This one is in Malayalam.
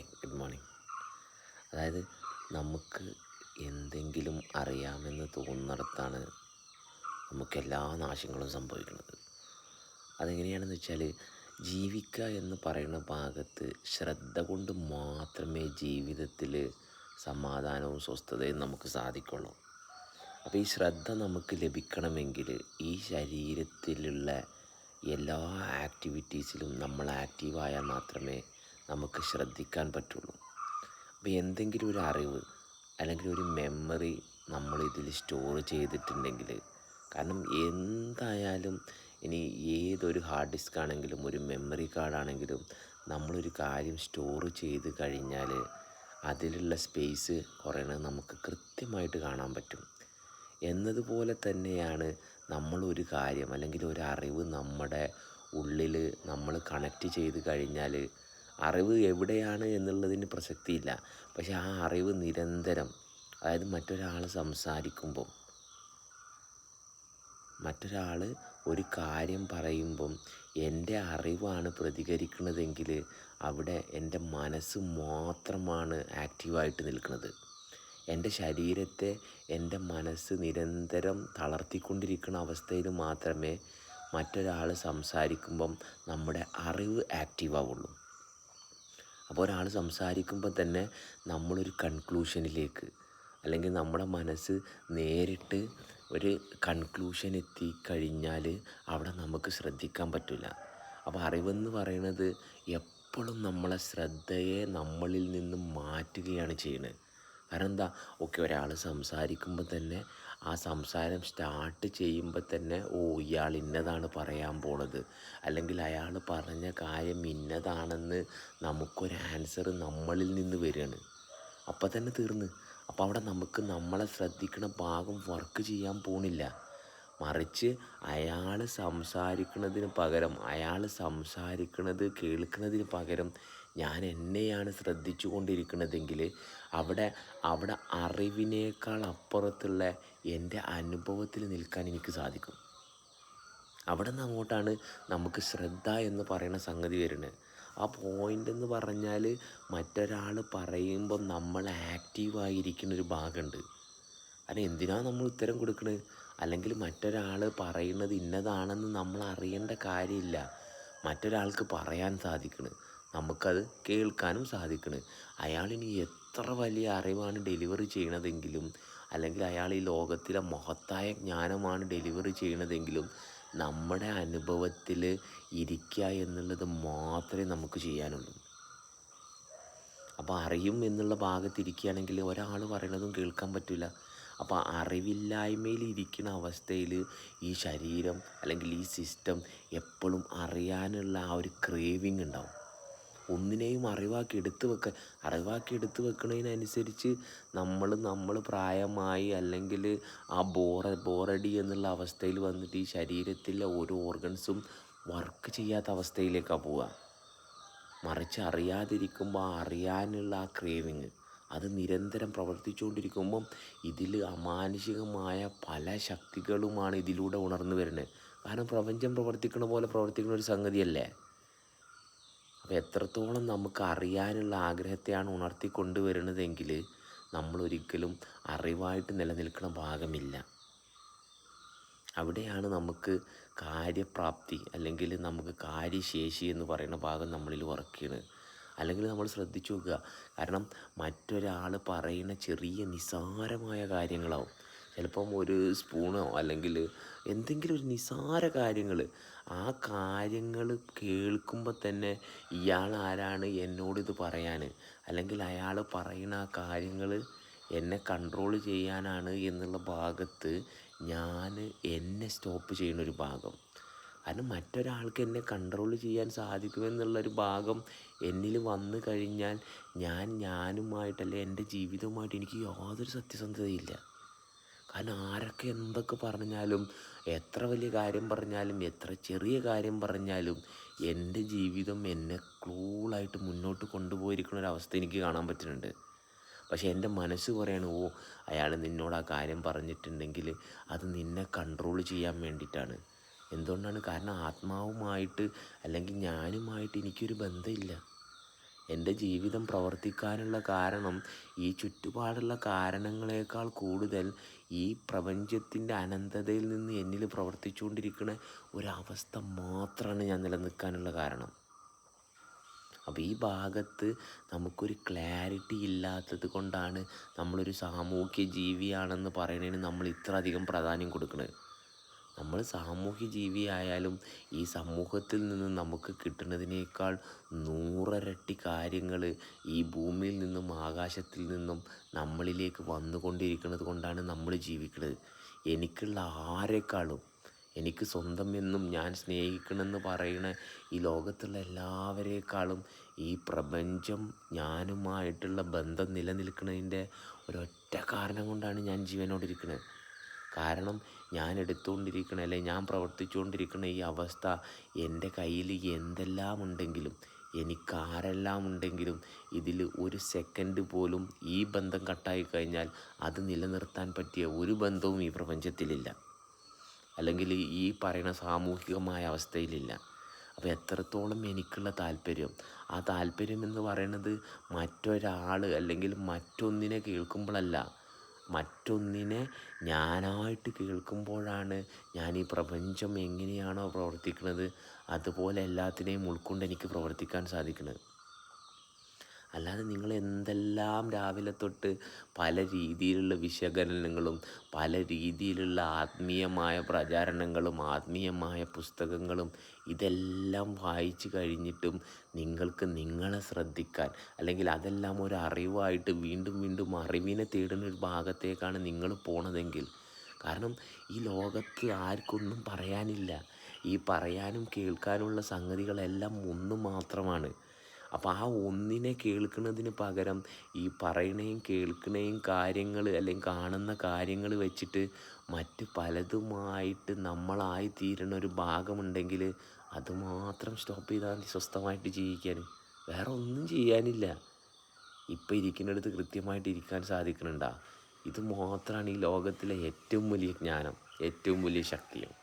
Hi, good morning. അതായത് നമുക്ക് എന്തെങ്കിലും അറിയാമെന്ന് തോന്നുന്നിടത്താണ് നമുക്കെല്ലാ നാശങ്ങളും സംഭവിക്കുന്നത്. അതെങ്ങനെയാണെന്ന് വെച്ചാൽ, ജീവിക്കുക എന്ന് പറയുന്ന ഭാഗത്ത് ശ്രദ്ധ കൊണ്ട് മാത്രമേ ജീവിതത്തിൽ സമാധാനവും സ്വസ്ഥതയും നമുക്ക് സാധിക്കുള്ളൂ. അപ്പോൾ ഈ ശ്രദ്ധ നമുക്ക് ലഭിക്കണമെങ്കിൽ ഈ ശരീരത്തിലുള്ള എല്ലാ ആക്ടിവിറ്റീസിലും നമ്മൾ ആക്റ്റീവായാൽ മാത്രമേ നമുക്ക് ശ്രദ്ധിക്കാൻ പറ്റുള്ളൂ. അപ്പോൾ എന്തെങ്കിലും ഒരു അറിവ് അല്ലെങ്കിൽ ഒരു മെമ്മറി നമ്മൾ ഇതിൽ സ്റ്റോർ ചെയ്തിട്ടുണ്ടെങ്കിൽ, കാരണം എന്തായാലും ഇനി ഏതൊരു ഹാർഡ് ഡിസ്ക് ആണെങ്കിലും ഒരു മെമ്മറി കാർഡാണെങ്കിലും നമ്മളൊരു കാര്യം സ്റ്റോർ ചെയ്ത് കഴിഞ്ഞാൽ അതിലുള്ള സ്പേസ് കുറയണത് നമുക്ക് കൃത്യമായിട്ട് കാണാൻ പറ്റും. എന്നതുപോലെ തന്നെയാണ് നമ്മളൊരു കാര്യം അല്ലെങ്കിൽ ഒരു അറിവ് നമ്മുടെ ഉള്ളിൽ നമ്മൾ കണക്റ്റ് ചെയ്ത് കഴിഞ്ഞാൽ അറിവ് എവിടെയാണ് എന്നുള്ളതിന് പ്രസക്തിയില്ല. പക്ഷെ ആ അറിവ് നിരന്തരം, അതായത് മറ്റൊരാൾ ഒരു കാര്യം പറയുമ്പം എൻ്റെ അറിവാണ് പ്രതികരിക്കുന്നതെങ്കിൽ അവിടെ എൻ്റെ മനസ്സ് മാത്രമാണ് ആക്റ്റീവായിട്ട് നിൽക്കുന്നത്. എൻ്റെ ശരീരത്തെ എൻ്റെ മനസ്സ് നിരന്തരം തളർത്തിക്കൊണ്ടിരിക്കുന്ന അവസ്ഥയിൽ മാത്രമേ മറ്റൊരാൾ സംസാരിക്കുമ്പം നമ്മുടെ അറിവ് ആക്റ്റീവാവുള്ളൂ. അപ്പോൾ ഒരാൾ സംസാരിക്കുമ്പോൾ തന്നെ നമ്മളൊരു കൺക്ലൂഷനിലേക്ക്, അല്ലെങ്കിൽ നമ്മുടെ മനസ്സ് നേരിട്ട് ഒരു കൺക്ലൂഷൻ എത്തിക്കഴിഞ്ഞാൽ അവിടെ നമുക്ക് ശ്രദ്ധിക്കാൻ പറ്റില്ല. അപ്പോൾ അറിവെന്ന് പറയുന്നത് എപ്പോഴും നമ്മളെ ശ്രദ്ധയെ നമ്മളിൽ നിന്നും മാറ്റുകയാണ് ചെയ്യുന്നത്. കാരണം എന്താ, ഒരാൾ സംസാരിക്കുമ്പോൾ തന്നെ ആ സംസാരം സ്റ്റാർട്ട് ചെയ്യുമ്പോൾ തന്നെ ഇയാൾ ഇന്നതാണ് പറയാൻ പോണത്, അല്ലെങ്കിൽ അയാൾ പറഞ്ഞ കാര്യം ഇന്നതാണെന്ന് നമുക്കൊരു ആൻസർ നമ്മളിൽ നിന്ന് വരികയാണ്. അപ്പം തന്നെ തീർന്ന്. അപ്പോൾ അവിടെ നമുക്ക് നമ്മളെ ശ്രദ്ധിക്കുന്ന ഭാഗം വർക്ക് ചെയ്യാൻ പോണില്ല. മറിച്ച് അയാൾ സംസാരിക്കുന്നത് കേൾക്കുന്നതിന് പകരം ഞാൻ എന്നെയാണ് ശ്രദ്ധിച്ചു കൊണ്ടിരിക്കുന്നതെങ്കിൽ അവിടെ അറിവിനേക്കാൾ അപ്പുറത്തുള്ള എൻ്റെ അനുഭവത്തിൽ നിൽക്കാൻ എനിക്ക് സാധിക്കും. അവിടെ നിന്ന് അങ്ങോട്ടാണ് നമുക്ക് ശ്രദ്ധ എന്ന് പറയുന്ന സംഗതി വരുന്നത്. ആ പോയിൻ്റ് എന്ന് പറഞ്ഞാൽ മറ്റൊരാൾ പറയുമ്പോൾ നമ്മൾ ആക്റ്റീവായിരിക്കുന്നൊരു ഭാഗമുണ്ട്. കാരണം എന്തിനാണ് നമ്മൾ ഉത്തരം കൊടുക്കുന്നത്? അല്ലെങ്കിൽ മറ്റൊരാൾ പറയുന്നത് ഇന്നതാണെന്ന് നമ്മൾ അറിയേണ്ട കാര്യമില്ല. മറ്റൊരാൾക്ക് പറയാൻ സാധിക്കണം, നമുക്കത് കേൾക്കാനും സാധിക്കണം. അയാളിനി എത്ര വലിയ അറിവാണ് ഡെലിവറി ചെയ്യണതെങ്കിലും, അല്ലെങ്കിൽ അയാൾ ഈ ലോകത്തിലെ മഹത്തായ ജ്ഞാനമാണ് ഡെലിവറി ചെയ്യണതെങ്കിലും നമ്മുടെ അനുഭവത്തിൽ ഇരിക്കുക എന്നുള്ളത് മാത്രമേ നമുക്ക് ചെയ്യാനുള്ളൂ. അപ്പോൾ അറിയും എന്നുള്ള ഭാഗത്തിരിക്കുകയാണെങ്കിൽ ഒരാൾ പറയണതും കേൾക്കാൻ പറ്റില്ല. അപ്പോൾ അറിവില്ലായ്മയിൽ ഇരിക്കുന്ന അവസ്ഥയിൽ ഈ ശരീരം അല്ലെങ്കിൽ ഈ സിസ്റ്റം എപ്പോഴും അറിയാനുള്ള ആ ഒരു ക്രേവിങ് ഉണ്ടാവും. ഒന്നിനെയും അറിവാക്കി എടുത്തു വെക്കുന്നതിനനുസരിച്ച് നമ്മൾ പ്രായമായി, അല്ലെങ്കിൽ ആ ബോറടി എന്നുള്ള അവസ്ഥയിൽ വന്നിട്ട് ഈ ശരീരത്തിലെ ഓരോ ഓർഗൻസും വർക്ക് ചെയ്യാത്ത അവസ്ഥയിലേക്കാണ് പോവുക. മറിച്ച് അറിയാതിരിക്കുമ്പോൾ അറിയാനുള്ള ആ ക്രേവിങ് അത് നിരന്തരം പ്രവർത്തിച്ചുകൊണ്ടിരിക്കുമ്പം ഇതിൽ അമാനുഷികമായ പല ശക്തികളുമാണ് ഇതിലൂടെ ഉണർന്നു വരുന്നത്. കാരണം പ്രപഞ്ചം പ്രവർത്തിക്കുന്ന പോലെ പ്രവർത്തിക്കുന്ന ഒരു സംഗതിയല്ലേ. അപ്പോൾ എത്രത്തോളം നമുക്ക് അറിയാനുള്ള ആഗ്രഹത്തെയാണ് ഉണർത്തിക്കൊണ്ടുവരുന്നതെങ്കിൽ നമ്മളൊരിക്കലും അറിവായിട്ട് നിലനിൽക്കുന്ന ഭാഗമില്ല. അവിടെയാണ് നമുക്ക് കാര്യപ്രാപ്തി അല്ലെങ്കിൽ നമുക്ക് കാര്യശേഷി എന്ന് പറയുന്ന ഭാഗം നമ്മളിൽ വർക്ക് ചെയ്യുന്നത്. അല്ലെങ്കിൽ നമ്മൾ ശ്രദ്ധിച്ചു നോക്കുക, കാരണം മറ്റൊരാൾ പറയുന്ന ചെറിയ നിസ്സാരമായ കാര്യങ്ങളാവും. ചിലപ്പം ഒരു സ്പൂണോ അല്ലെങ്കിൽ എന്തെങ്കിലും ഒരു നിസ്സാര കാര്യങ്ങൾ, ആ കാര്യങ്ങൾ കേൾക്കുമ്പോൾ തന്നെ ഇയാൾ ആരാണ് എന്നോടിത് പറയാൻ, അല്ലെങ്കിൽ അയാൾ പറയുന്ന ആ കാര്യങ്ങൾ എന്നെ കൺട്രോൾ ചെയ്യാനാണ് എന്നുള്ള ഭാഗത്ത് ഞാൻ എന്നെ സ്റ്റോപ്പ് ചെയ്യുന്നൊരു ഭാഗം. കാരണം മറ്റൊരാൾക്ക് എന്നെ കൺട്രോൾ ചെയ്യാൻ സാധിക്കുമെന്നുള്ളൊരു ഭാഗം എന്നിൽ വന്നു കഴിഞ്ഞാൽ ഞാനുമായിട്ടല്ലേ എൻ്റെ ജീവിതവുമായിട്ട് എനിക്ക് യാതൊരു സത്യസന്ധതയില്ല. കാരണം ആരൊക്കെ എന്തൊക്കെ പറഞ്ഞാലും, എത്ര വലിയ കാര്യം പറഞ്ഞാലും, എത്ര ചെറിയ കാര്യം പറഞ്ഞാലും എൻ്റെ ജീവിതം എന്നെ കൂളായിട്ട് മുന്നോട്ട് കൊണ്ടുപോയിരിക്കുന്ന ഒരവസ്ഥ എനിക്ക് കാണാൻ പറ്റുന്നുണ്ട്. പക്ഷേ എൻ്റെ മനസ്സ് പറയാണ്, അയാൾ നിന്നോട് ആ കാര്യം പറഞ്ഞിട്ടുണ്ടെങ്കിൽ അത് നിന്നെ കൺട്രോൾ ചെയ്യാൻ വേണ്ടിയിട്ടാണ്. എന്തുകൊണ്ടാണ്? കാരണം ആത്മാവുമായിട്ട് അല്ലെങ്കിൽ ഞാനുമായിട്ട് എനിക്കൊരു ബന്ധമില്ല. എൻ്റെ ജീവിതം പ്രവർത്തിക്കാനുള്ള കാരണം ഈ ചുറ്റുപാടുള്ള കാരണങ്ങളേക്കാൾ കൂടുതൽ ഈ പ്രപഞ്ചത്തിൻ്റെ അനന്തതയിൽ നിന്ന് എന്നിൽ പ്രവർത്തിച്ചുകൊണ്ടിരിക്കുന്ന ഒരവസ്ഥ മാത്രമാണ് ഞാൻ നിലനിൽക്കാനുള്ള കാരണം. അപ്പോൾ ഈ ഭാഗത്ത് നമുക്കൊരു ക്ലാരിറ്റി ഇല്ലാത്തത് കൊണ്ടാണ് നമ്മളൊരു സാമൂഹ്യ ജീവിയാണെന്ന് പറയുന്നതിന് നമ്മൾ ഇത്ര അധികം പ്രാധാന്യം കൊടുക്കുന്നത്. നമ്മൾ സാമൂഹ്യ ജീവിയായാലും ഈ സമൂഹത്തിൽ നിന്ന് നമുക്ക് കിട്ടുന്നതിനേക്കാൾ 100 ഇരട്ടി കാര്യങ്ങൾ ഈ ഭൂമിയിൽ നിന്നും ആകാശത്തിൽ നിന്നും നമ്മളിലേക്ക് വന്നുകൊണ്ടിരിക്കുന്നത് കൊണ്ടാണ് നമ്മൾ ജീവിക്കുന്നത്. എനിക്കുള്ള ആരെക്കാളും എനിക്ക് സ്വന്തം എന്നും ഞാൻ സ്നേഹിക്കണമെന്ന് പറയുന്ന ഈ ലോകത്തുള്ള എല്ലാവരേക്കാളും ഈ പ്രപഞ്ചം ഞാനുമായിട്ടുള്ള ബന്ധം നിലനിൽക്കുന്നതിൻ്റെ ഒരൊറ്റ കാരണം കൊണ്ടാണ് ഞാൻ ജീവനോടിരിക്കുന്നത്. കാരണം ഞാൻ എടുത്തുകൊണ്ടിരിക്കുന്ന അല്ലെങ്കിൽ ഞാൻ പ്രവർത്തിച്ചുകൊണ്ടിരിക്കുന്ന ഈ അവസ്ഥ എൻ്റെ കയ്യിൽ എന്തെല്ലാം ഉണ്ടെങ്കിലും എനിക്കാരെല്ലാം ഉണ്ടെങ്കിലും ഇതിൽ ഒരു സെക്കൻഡ് പോലും ഈ ബന്ധം കട്ടായി കഴിഞ്ഞാൽ അത് നിലനിർത്താൻ പറ്റിയ ഒരു ബന്ധവും ഈ പ്രപഞ്ചത്തിലില്ല, അല്ലെങ്കിൽ ഈ പറയുന്ന സാമൂഹികമായ അവസ്ഥയിലില്ല. അപ്പോൾ എത്രത്തോളം എനിക്കുള്ള താല്പര്യം, ആ താല്പര്യം എന്ന് പറയുന്നത് മറ്റൊരാൾ അല്ലെങ്കിൽ മറ്റൊന്നിനെ കേൾക്കുമ്പോഴല്ല, മറ്റൊന്നിനെ ഞാനായിട്ട് കേൾക്കുമ്പോഴാണ് ഞാൻ ഈ പ്രപഞ്ചം എങ്ങനെയാണോ പ്രവർത്തിക്കുന്നത് അതുപോലെ എല്ലാത്തിനെയും ഉൾക്കൊണ്ട് എനിക്ക് പ്രവർത്തിക്കാൻ സാധിക്കുന്നത്. അല്ലാതെ നിങ്ങൾ എന്തെല്ലാം രാവിലെ തൊട്ട് പല രീതിയിലുള്ള വിശകലനങ്ങളും പല രീതിയിലുള്ള ആത്മീയമായ പ്രചാരണങ്ങളും ആത്മീയമായ പുസ്തകങ്ങളും ഇതെല്ലാം വായിച്ചു കഴിഞ്ഞിട്ടും നിങ്ങൾക്ക് നിങ്ങളെ ശ്രദ്ധിക്കാൻ, അല്ലെങ്കിൽ അതെല്ലാം ഒരു അറിവായിട്ട് വീണ്ടും വീണ്ടും അറിവിനെ തേടുന്ന ഒരു ഭാഗത്തേക്കാണ് നിങ്ങൾ പോണതെങ്കിൽ, കാരണം ഈ ലോകത്ത് ആർക്കൊന്നും പറയാനില്ല. ഈ പറയാനും കേൾക്കാനുള്ള സംഗതികളെല്ലാം ഒന്ന് മാത്രമാണ്. അപ്പോൾ ആ ഒന്നിനെ കേൾക്കുന്നതിന് പകരം ഈ പറയണേയും കേൾക്കണേയും കാര്യങ്ങൾ അല്ലെങ്കിൽ കാണുന്ന കാര്യങ്ങൾ വെച്ചിട്ട് മറ്റ് പലതുമായിട്ട് നമ്മളായി തീരുന്ന ഒരു ഭാഗമുണ്ടെങ്കിൽ അതുമാത്രം സ്റ്റോപ്പ് ചെയ്താൽ മതി സ്വസ്ഥമായിട്ട് ജീവിക്കാൻ. വേറെ ഒന്നും ചെയ്യാനില്ല. ഇപ്പം ഇരിക്കുന്നിടത്ത് കൃത്യമായിട്ട് ഇരിക്കാൻ സാധിക്കുന്നുണ്ടോ? ഇത് മാത്രമാണ് ഈ ലോകത്തിലെ ഏറ്റവും വലിയ ജ്ഞാനം, ഏറ്റവും വലിയ ശക്തിയും.